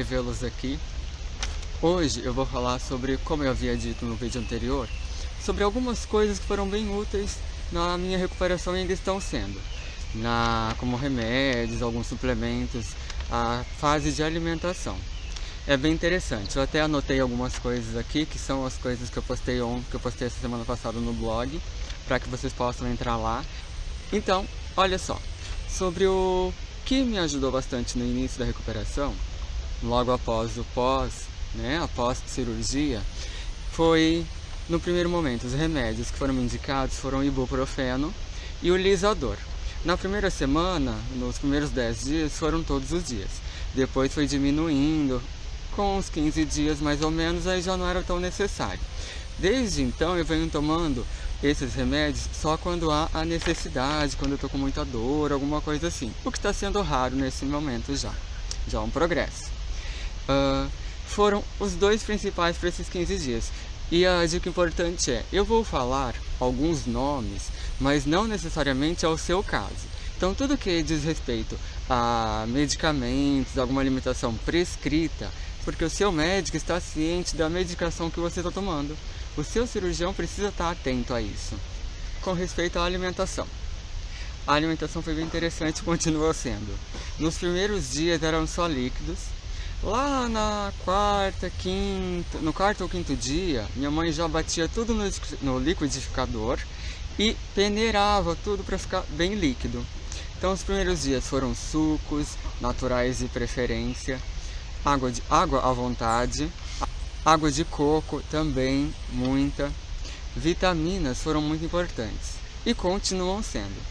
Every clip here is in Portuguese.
revê-los aqui. Hoje eu vou falar sobre, como eu havia dito no vídeo anterior, sobre algumas coisas que foram bem úteis na minha recuperação e ainda estão sendo, como remédios, alguns suplementos, a fase de alimentação. É bem interessante, eu até anotei algumas coisas aqui, que são as coisas que eu postei essa semana passada no blog, para que vocês possam entrar lá. Então, olha só, sobre o que me ajudou bastante no início da recuperação, logo após após cirurgia, foi, no primeiro momento, os remédios que foram me indicados foram o ibuprofeno e o lisador. Na primeira semana, nos primeiros 10 dias, foram todos os dias. Depois foi diminuindo, com uns 15 dias mais ou menos, aí já não era tão necessário. Desde então eu venho tomando esses remédios só quando há a necessidade, quando eu estou com muita dor, alguma coisa assim. O que está sendo raro nesse momento já é um progresso. Foram os dois principais para esses 15 dias. E a dica importante é, eu vou falar alguns nomes, mas não necessariamente ao seu caso. Então tudo que diz respeito a medicamentos, alguma alimentação prescrita, porque o seu médico está ciente da medicação que você está tomando. O seu cirurgião precisa estar atento a isso. Com respeito à alimentação. A alimentação foi bem interessante e continua sendo. Nos primeiros dias eram só líquidos. Lá no quarto ou quinto dia, minha mãe já batia tudo no liquidificador e peneirava tudo para ficar bem líquido. Então os primeiros dias foram sucos, naturais de preferência, água à vontade, água de coco também, muita. Vitaminas foram muito importantes e continuam sendo.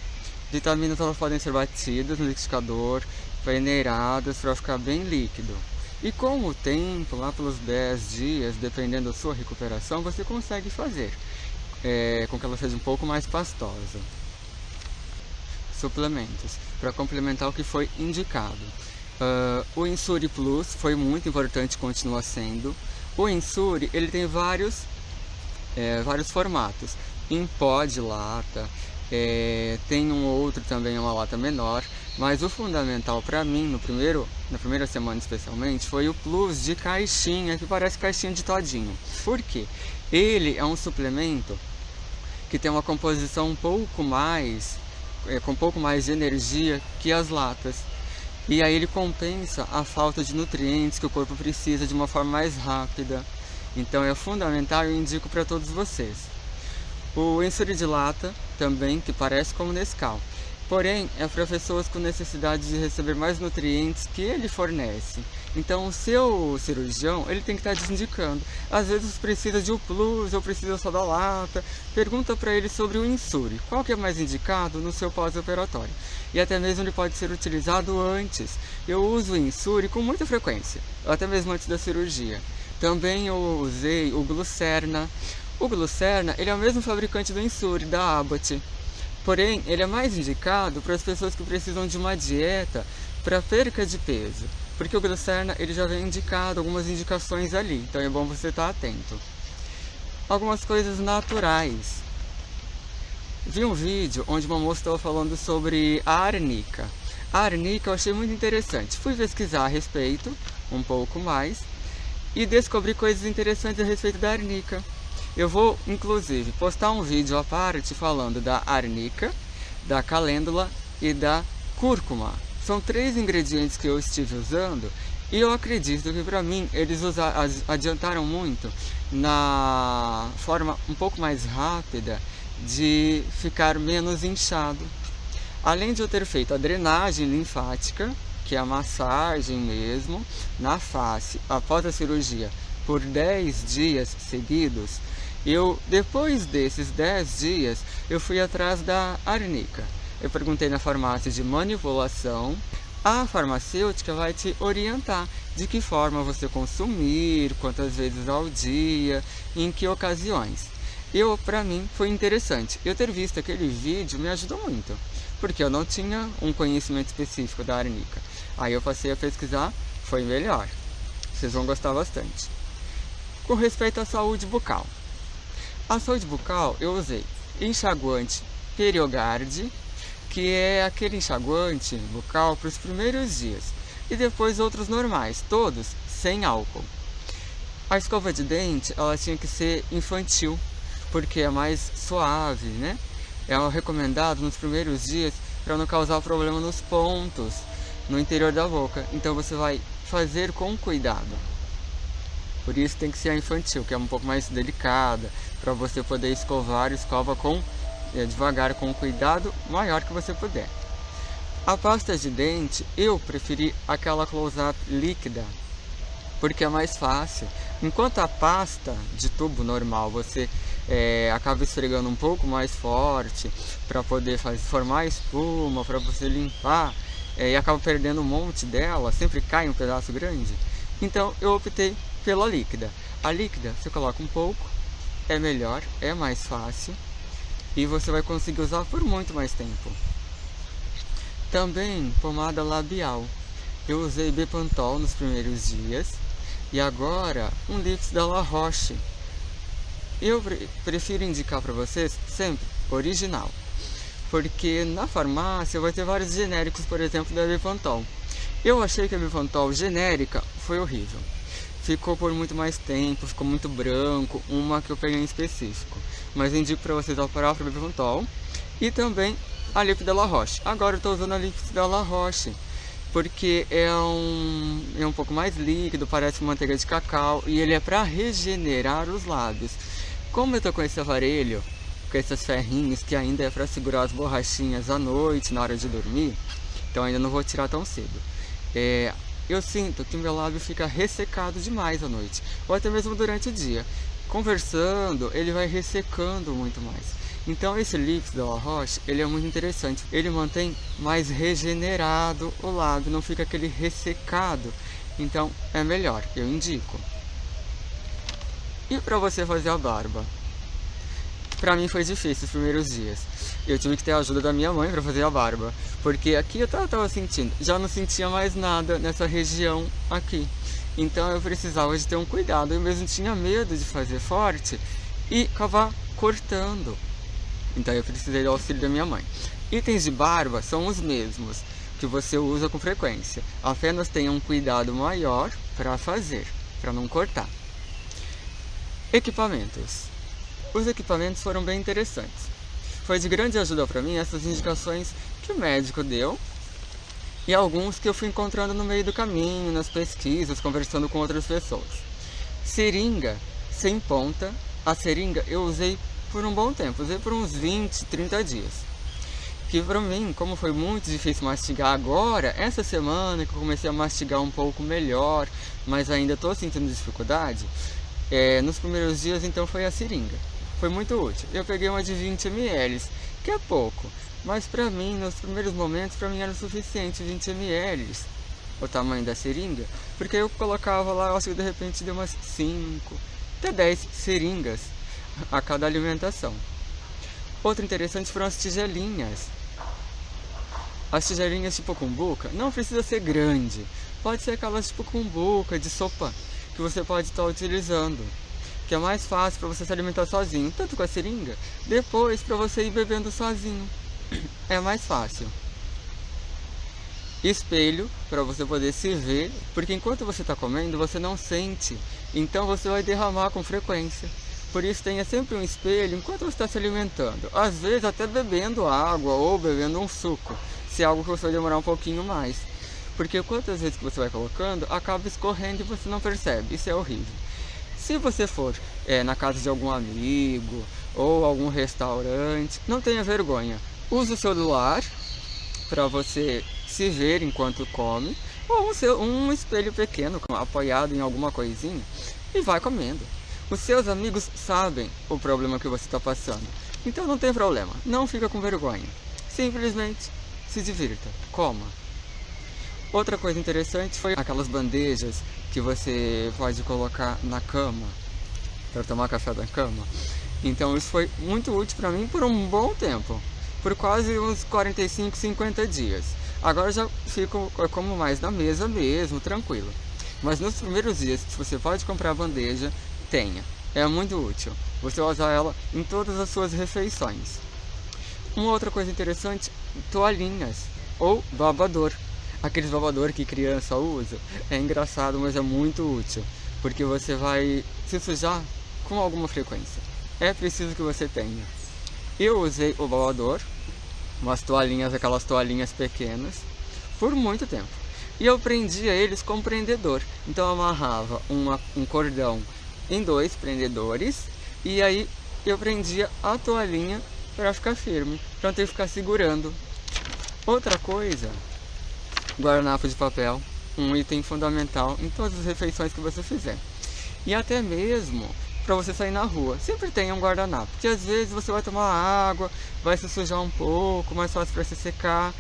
Vitaminas elas podem ser batidas no liquidificador, peneiradas para ficar bem líquido. E com o tempo, lá pelos 10 dias, dependendo da sua recuperação, você consegue fazer com que ela seja um pouco mais pastosa. Suplementos, para complementar o que foi indicado. O Ensure Plus foi muito importante e continua sendo. O Ensure, ele tem vários formatos. Em pó de lata, tem um outro também, uma lata menor. Mas o fundamental para mim, na primeira semana especialmente, foi o Plus de caixinha, que parece caixinha de todinho. Por quê? Ele é um suplemento que tem uma composição com um pouco mais de energia que as latas. E aí ele compensa a falta de nutrientes que o corpo precisa de uma forma mais rápida. Então é fundamental e eu indico para todos vocês. O Ensure de lata também, que parece como Nescau. Porém, é para pessoas com necessidade de receber mais nutrientes que ele fornece. Então, o seu cirurgião, ele tem que estar indicando. Às vezes precisa de um Plus, ou precisa só da lata. Pergunta para ele sobre o Ensure. Qual que é mais indicado no seu pós-operatório? E até mesmo ele pode ser utilizado antes. Eu uso o Ensure com muita frequência, até mesmo antes da cirurgia. Também eu usei o Glucerna. O Glucerna, ele é o mesmo fabricante do Ensure, da Abbott. Porém, ele é mais indicado para as pessoas que precisam de uma dieta para perca de peso. Porque o Glucerna, ele já vem indicado, algumas indicações ali. Então é bom você estar atento. Algumas coisas naturais. Vi um vídeo onde uma moça estava falando sobre a arnica. A arnica eu achei muito interessante. Fui pesquisar a respeito, um pouco mais, e descobri coisas interessantes a respeito da arnica. Eu vou, inclusive, postar um vídeo à parte falando da arnica, da calêndula e da cúrcuma. São 3 ingredientes que eu estive usando e eu acredito que para mim eles adiantaram muito na forma um pouco mais rápida de ficar menos inchado. Além de eu ter feito a drenagem linfática, que é a massagem mesmo, na face, após a cirurgia, por 10 dias seguidos, depois desses 10 dias, eu fui atrás da arnica. Eu perguntei na farmácia de manipulação. A farmacêutica vai te orientar de que forma você consumir, quantas vezes ao dia, em que ocasiões. Para mim, foi interessante. Eu ter visto aquele vídeo me ajudou muito, porque eu não tinha um conhecimento específico da arnica. Aí eu passei a pesquisar, foi melhor. Vocês vão gostar bastante. Com respeito à saúde bucal. A saúde bucal eu usei enxaguante Periogarde, que é aquele enxaguante bucal para os primeiros dias. E depois outros normais, todos sem álcool. A escova de dente, ela tinha que ser infantil, porque é mais suave, né? É o recomendado nos primeiros dias para não causar problema nos pontos, no interior da boca. Então você vai fazer com cuidado. Por isso tem que ser a infantil, que é um pouco mais delicada, para você poder escovar, escova com devagar, com cuidado maior que você puder. A pasta de dente, eu preferi aquela close-up líquida, porque é mais fácil. Enquanto a pasta de tubo normal você acaba esfregando um pouco mais forte para poder formar espuma, para você limpar, e acaba perdendo um monte dela, sempre cai um pedaço grande. Então eu optei pela líquida. A líquida você coloca um pouco, é melhor, é mais fácil e você vai conseguir usar por muito mais tempo. Também pomada labial. Eu usei Bepantol nos primeiros dias e agora um Lips da La Roche. Eu prefiro indicar para vocês sempre original, porque na farmácia vai ter vários genéricos, por exemplo, da Bepantol. Eu achei que a Bepantol genérica foi horrível. Ficou por muito mais tempo, ficou muito branco, uma que eu peguei em específico. Mas eu indico para vocês a própria Bepantol e também a Lips da La Roche. Agora eu estou usando a Lips da La Roche, porque é um pouco mais líquido, parece manteiga de cacau e ele é para regenerar os lábios. Como eu estou com esse aparelho, com esses ferrinhos que ainda é para segurar as borrachinhas à noite, na hora de dormir, então ainda não vou tirar tão cedo. Eu sinto que meu lábio fica ressecado demais à noite, ou até mesmo durante o dia. Conversando, ele vai ressecando muito mais. Então esse Lips da La Roche, ele é muito interessante. Ele mantém mais regenerado o lábio, não fica aquele ressecado. Então é melhor, eu indico. E para você fazer a barba? Pra mim foi difícil os primeiros dias. Eu tive que ter a ajuda da minha mãe para fazer a barba, porque aqui eu tava sentindo, já não sentia mais nada nessa região aqui. Então eu precisava de ter um cuidado, eu mesmo tinha medo de fazer forte e acabar cortando. Então eu precisei do auxílio da minha mãe. Itens de barba são os mesmos que você usa com frequência, apenas tenha um cuidado maior para fazer, para não cortar. Equipamentos. Os equipamentos foram bem interessantes. Foi de grande ajuda para mim essas indicações que o médico deu e alguns que eu fui encontrando no meio do caminho, nas pesquisas, conversando com outras pessoas. Seringa sem ponta. A seringa eu usei por um bom tempo, usei por uns 20, 30 dias. Que para mim, como foi muito difícil mastigar agora, essa semana que eu comecei a mastigar um pouco melhor, mas ainda estou sentindo dificuldade, nos primeiros dias então foi a seringa. Foi muito útil. Eu peguei uma de 20 ml, que é pouco, mas para mim, nos primeiros momentos, para mim era o suficiente 20 ml, o tamanho da seringa, porque eu colocava lá, eu acho que de repente deu umas 5, até 10 seringas a cada alimentação. Outro interessante foram as tigelinhas. As tigelinhas tipo cumbuca, não precisa ser grande, pode ser aquelas tipo cumbuca de sopa, que você pode estar utilizando, que é mais fácil para você se alimentar sozinho, tanto com a seringa, depois para você ir bebendo sozinho, é mais fácil. Espelho, para você poder se ver, porque enquanto você está comendo, você não sente, então você vai derramar com frequência. Por isso tenha sempre um espelho enquanto você está se alimentando, às vezes até bebendo água ou bebendo um suco, se é algo que você vai demorar um pouquinho mais. Porque quantas vezes que você vai colocando, acaba escorrendo e você não percebe, isso é horrível. Se você for na casa de algum amigo ou algum restaurante, não tenha vergonha. Use o celular para você se ver enquanto come, ou um espelho pequeno apoiado em alguma coisinha e vai comendo. Os seus amigos sabem o problema que você está passando, então não tem problema, não fica com vergonha. Simplesmente se divirta, coma. Outra coisa interessante foi aquelas bandejas que você pode colocar na cama, para tomar café da cama. Então isso foi muito útil para mim por um bom tempo, por quase uns 45, 50 dias. Agora já fico como mais na mesa mesmo, tranquilo. Mas nos primeiros dias, se você pode comprar a bandeja, tenha. É muito útil. Você vai usar ela em todas as suas refeições. Uma outra coisa interessante, toalhinhas ou babador. aqueles babador que criança usa. É engraçado, mas é muito útil, porque você vai se sujar com alguma frequência. É preciso que você tenha. Eu usei o babador, umas toalhinhas, aquelas toalhinhas pequenas, por muito tempo. E eu prendia eles com prendedor. Então eu amarrava um cordão em 2 prendedores e aí eu prendia a toalhinha para ficar firme, para não ter que ficar segurando. Outra coisa, guardanapo de papel, um item fundamental em todas as refeições que você fizer. E até mesmo para você sair na rua, sempre tenha um guardanapo, porque às vezes você vai tomar água, vai se sujar um pouco, mais fácil para se secar.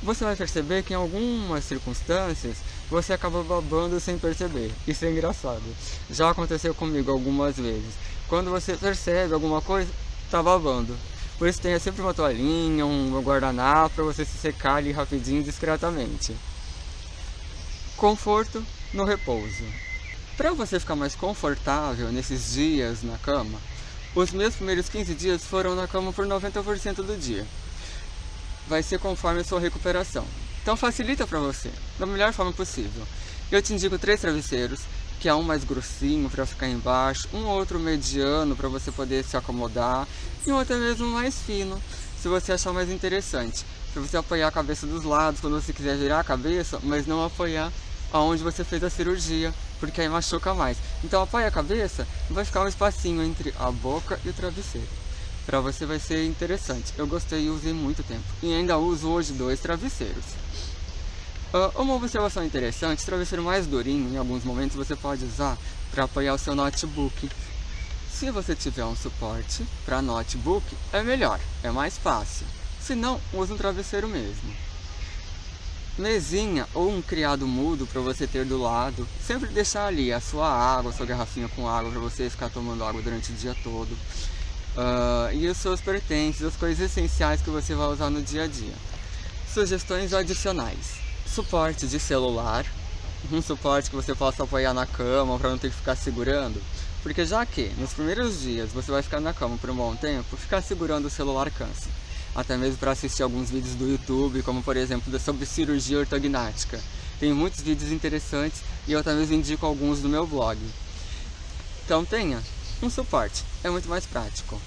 Você vai perceber que em algumas circunstâncias você acaba babando sem perceber. Isso é engraçado. Já aconteceu comigo algumas vezes. Quando você percebe alguma coisa, tá babando. Por isso tenha sempre uma toalhinha, um guardanapo para você se secar ali rapidinho, discretamente. Conforto no repouso. Para você ficar mais confortável nesses dias na cama, os meus primeiros 15 dias foram na cama por 90% do dia. Vai ser conforme a sua recuperação. Então facilita para você, da melhor forma possível. Eu te indico 3 travesseiros, que é um mais grossinho para ficar embaixo, um outro mediano para você poder se acomodar, e um até mesmo mais fino, se você achar mais interessante. Para você apoiar a cabeça dos lados, quando você quiser virar a cabeça, mas não apoiar aonde você fez a cirurgia, porque aí machuca mais. Então apoia a cabeça e vai ficar um espacinho entre a boca e o travesseiro. Para você vai ser interessante. Eu gostei e usei muito tempo. E ainda uso hoje 2 travesseiros. Uma observação interessante, travesseiro mais durinho, em alguns momentos você pode usar para apoiar o seu notebook. Se você tiver um suporte para notebook, é melhor, é mais fácil. Se não, use um travesseiro mesmo. Mesinha ou um criado mudo para você ter do lado. Sempre deixar ali a sua água, a sua garrafinha com água para você ficar tomando água durante o dia todo. E os seus pertences, as coisas essenciais que você vai usar no dia a dia. Sugestões adicionais: suporte de celular, um suporte que você possa apoiar na cama para não ter que ficar segurando, porque já que nos primeiros dias você vai ficar na cama por um bom tempo, ficar segurando o celular cansa. Até mesmo para assistir alguns vídeos do YouTube, como por exemplo sobre cirurgia ortognática. Tem muitos vídeos interessantes e eu até mesmo indico alguns do meu blog. Então tenha um suporte, é muito mais prático.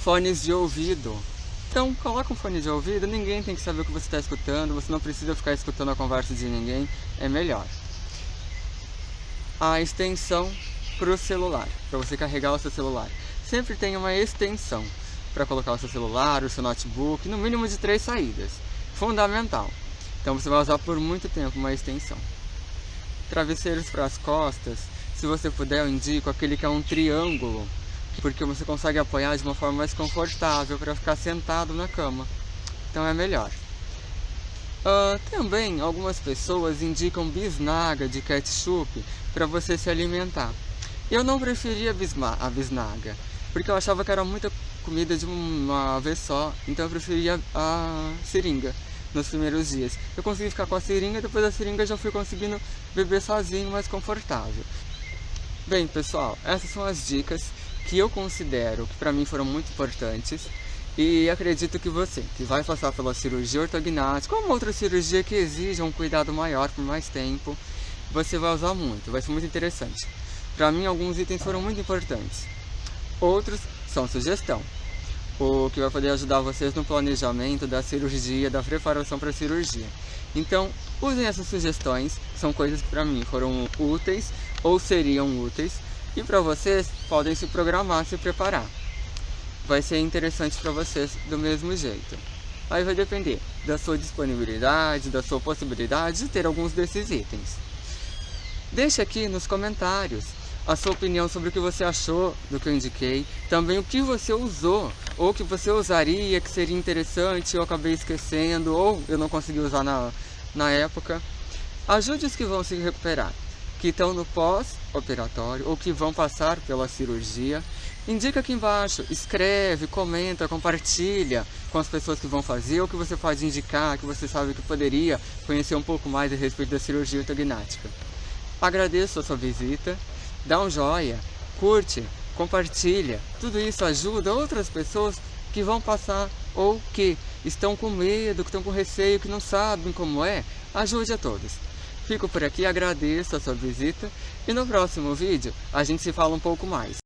Fones de ouvido. Então coloca um fone de ouvido, ninguém tem que saber o que você está escutando, você não precisa ficar escutando a conversa de ninguém, é melhor. A extensão para o celular, para você carregar o seu celular. Sempre tem uma extensão para colocar o seu celular, o seu notebook, no mínimo de 3 saídas. Fundamental. Então você vai usar por muito tempo uma extensão. Travesseiros para as costas. Se você puder, eu indico aquele que é um triângulo, porque você consegue apoiar de uma forma mais confortável para ficar sentado na cama. Então é melhor. Também algumas pessoas indicam bisnaga de ketchup para você se alimentar. Eu não preferia a bisnaga, porque eu achava que era muita comida de uma vez só, então eu preferia a seringa nos primeiros dias. Eu consegui ficar com a seringa, depois da seringa já fui conseguindo beber sozinho, mais confortável. Bem, pessoal, essas são as dicas que eu considero que para mim foram muito importantes e acredito que você, que vai passar pela cirurgia ortognática ou uma outra cirurgia que exija um cuidado maior por mais tempo, você vai usar muito, vai ser muito interessante. Para mim, alguns itens foram muito importantes. Outros são sugestão, o que vai poder ajudar vocês no planejamento da cirurgia, da preparação para a cirurgia. Então, usem essas sugestões, são coisas que para mim foram úteis ou seriam úteis, e para vocês podem se programar, se preparar. Vai ser interessante para vocês do mesmo jeito. Aí vai depender da sua disponibilidade, da sua possibilidade de ter alguns desses itens. Deixe aqui nos comentários a sua opinião sobre o que você achou do que eu indiquei, também o que você usou, ou o que você usaria que seria interessante, eu acabei esquecendo, ou eu não consegui usar na época. Ajude os que vão se recuperar, que estão no pós-operatório, ou que vão passar pela cirurgia. Indica aqui embaixo, escreve, comenta, compartilha com as pessoas que vão fazer, ou que você pode indicar, que você sabe que poderia conhecer um pouco mais a respeito da cirurgia ortognática. Agradeço a sua visita. Dá um joinha, curte, compartilha, tudo isso ajuda outras pessoas que vão passar ou que estão com medo, que estão com receio, que não sabem como é, ajude a todos. Fico por aqui, agradeço a sua visita e no próximo vídeo a gente se fala um pouco mais.